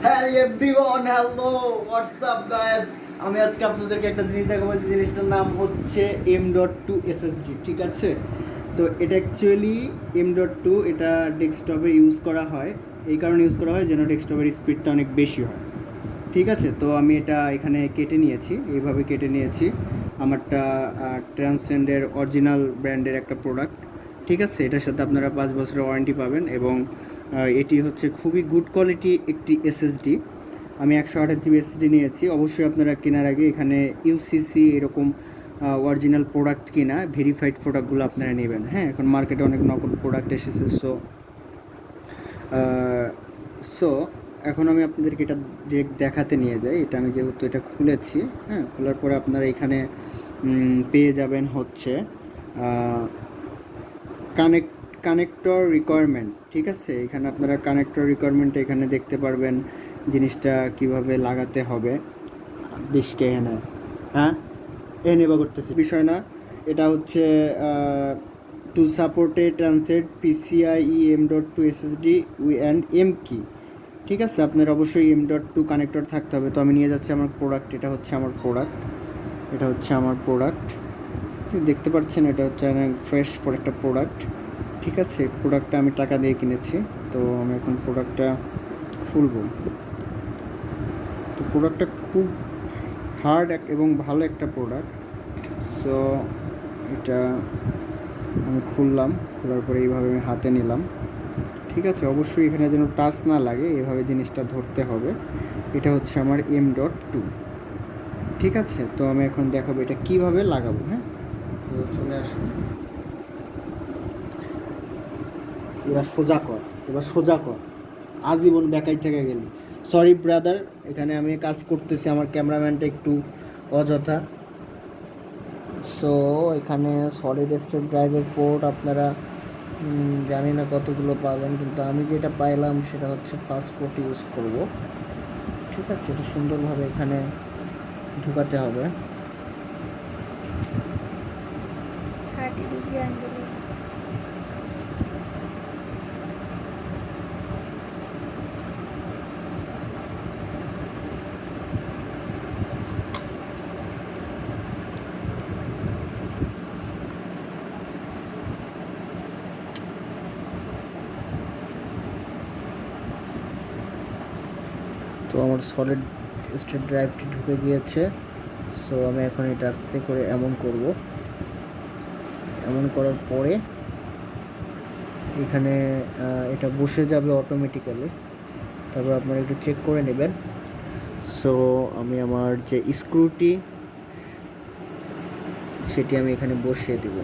হ্যাঁ everyone, hello WhatsApp guys. আমি আজকে আপনাদেরকে একটা জিনিস দেখাবো। জিনিসটার নাম হচ্ছে M.2 SSD, ঠিক আছে? তো এটা অ্যাকচুয়ালি M.2 এটা ডেস্কটপে ইউজ করা হয়, এই কারণে ইউজ করা হয় যেন ডেস্কটপের স্পিডটা অনেক বেশি হয়, ঠিক আছে? তো আমি এটা এখানে কেটে নিয়েছি, এইভাবে কেটে নিয়েছি। আমারটা ট্রান্সেন্ডের অরিজিনাল ব্র্যান্ডের একটা প্রোডাক্ট, ঠিক আছে? এটার সাথে আপনারা 5 বছরের ওয়ারেন্টি পাবেন এবং এটি হচ্ছে খুবই গুড কোয়ালিটি একটি এসএসডি। আমি 128 জিবি এসএসডি নিয়েছি। অবশ্যই আপনারা কেনার আগে এখানে ইউসিসি এরকম অরিজিনাল প্রোডাক্ট কিনা, ভেরিফাইড প্রোডাক্টগুলো আপনারা নেবেন। হ্যাঁ, এখন মার্কেটে অনেক নকল প্রোডাক্ট এসেছে। সো এখন আমি আপনাদেরকে এটা ডিরেক্ট দেখাতে নিয়ে যাই। এটা আমি যেহেতু এটা খুলেছি, হ্যাঁ, খোলার পরে আপনারা এখানে পেয়ে যাবেন হচ্ছে কানেক্টর রিকোয়ারমেন্ট, ঠিক আছে? এখানে আপনারা কানেক্টর রিকোয়ারমেন্ট এখানে দেখতে পারবেন জিনিসটা কিভাবে লাগাতে হবে। ডিশকে এখানে হ্যাঁ নেবা করতেছি, বিষয় না। এটা হচ্ছে টু সাপোর্টে transcend PCIe M.2 SSD and এম কি, ঠিক আছে? আপনার অবশ্যই M.2 কানেক্টর থাকতে হবে। তো আমি নিয়ে যাচ্ছি আমার প্রোডাক্ট। এটা হচ্ছে আমার প্রোডাক্ট, দেখতে পাচ্ছেন? এটা হচ্ছে ফ্রেশ ফর একটা প্রোডাক্ট, ঠিক আছে? প্রোডাক্টটা আমি টাকা দিয়ে কিনেছি। তো আমি এখন প্রোডাক্টটা খুলবো। তো প্রোডাক্টটা খুব হার্ড এবং ভালো একটা প্রোডাক্ট। সো এটা আমি খুললাম, খোলার পরে এইভাবে আমি হাতে নিলাম, ঠিক আছে? অবশ্যই এখানে যেন টাচ না লাগে, এভাবে জিনিসটা ধরতে হবে। এটা হচ্ছে আমার M.2, ঠিক আছে? তো আমি এখন দেখাবো এটা কিভাবে লাগাবো। হ্যাঁ, তো চলে আসুন। এবার সোজা কর, আজীবন বেকাই থেকে গেলি। সরি ব্রাদার, এখানে আমি কাজ করতেছি, আমার ক্যামেরাম্যানটা একটু অযথা। সো এখানে সলিড স্টেট ড্রাইভের পোর্ট আপনারা জানি না কতগুলো পাবেন, কিন্তু আমি যেটা পাইলাম সেটা হচ্ছে ফার্স্ট পোর্ট ইউজ করব, ঠিক আছে? এটা সুন্দরভাবে এখানে ঢুকাতে হবে। তো আমার সলিড স্টেট ড্রাইভটি ঢুকে গিয়েছে। সো আমি এখন এটা আস্তে করে এমন করব। এমন করার পরে এখানে এটা বসে যাবে অটোমেটিক্যালি। তারপর আপনারা একটু চেক করে নেবেন। সো আমি আমার যে স্ক্রুটি সেটি আমি এখানে বসিয়ে দেব।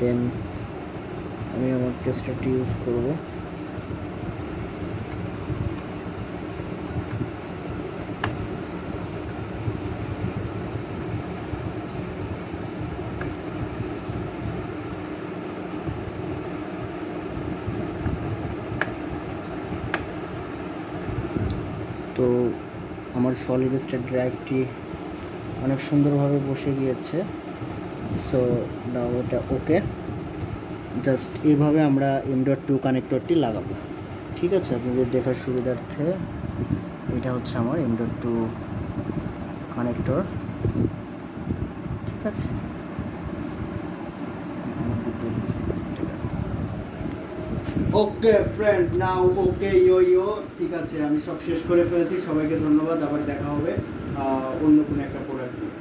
দেন আমি আমার টেস্টারটি ইউজ করব। তো আমার সলিড স্টেট ড্রাইভটি অনেক সুন্দরভাবে বসে গিয়েছে। সো নাও এটা ওকে। জাস্ট এইভাবে আমরা M.2 কানেক্টরটি লাগাবো, ঠিক আছে? আপনাদের দেখার সুবিধার্থে এটা হচ্ছে আমার M.2 কানেক্টর, ঠিক আছে? ওকে ফ্রেন্ড, নাও ওকে ইয়ো, ঠিক আছে? আমি সব শেষ করে ফেলেছি। সবাইকে ধন্যবাদ। আবার দেখা হবে অন্য কোনো একটা প্রোডাক্ট নিয়ে।